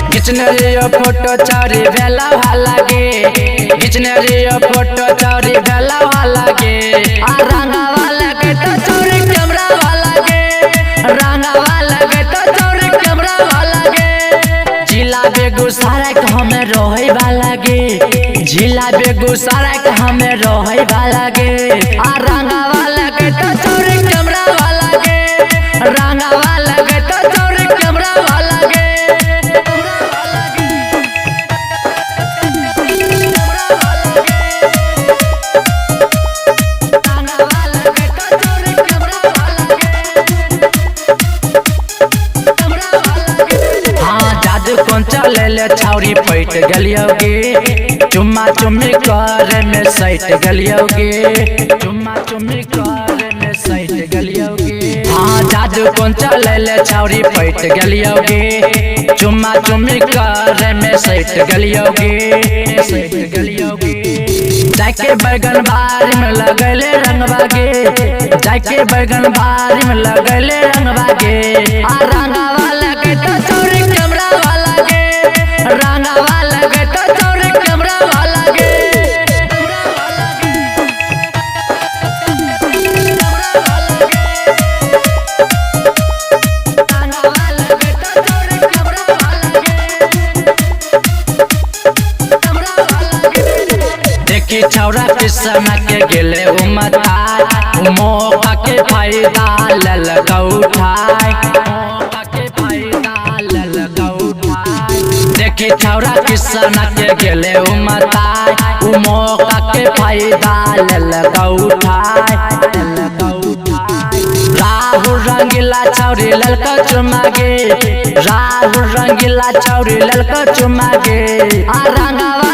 photo चौरी भेला लागे फोटो चौरी भेला लागे रंगावा लगे तो चौरी कैमरा लागे रंगावा लगे तो चौरी कैमरा लागे जिला बेगूसराय के हमें रोहे लागे जिला बेगूसराय के हमें रोहे लागे रंगावा लगे तो चौरी कैमरा लागे रंगावा लगे तो चौरी कैमरा लागे कौन चले छौरी पैट गलियोगे चुम्मा चुम्मी करे में सैट गलियोगे चुम्मा चुम्मी करे में सैट गलियोगे हाँ जादू कौन चले छौरी पैट गलियोगे चुम्मा चुम्मी करे में सैट गलियोगे जाके बैगन बारी में लगले रंगबागे जाके बैगन बारी में लगले रंगबागे रंगावा लगे तो चौरी कैमरा लागे रंगावा लगे तो चौरी कैमरा लागे देखी छौरा किस्म के गेले उमताई मौका के फायदा ललका उठाई मौका के फायदा ललका उठाई देखी छौरा किस्म के गेले उमताई मौका के फायदा ललका उठाई राहुल रंगीला छौरी ललका चुमागे राहुल रंगीला छौरी ललका चुमागे रंगावा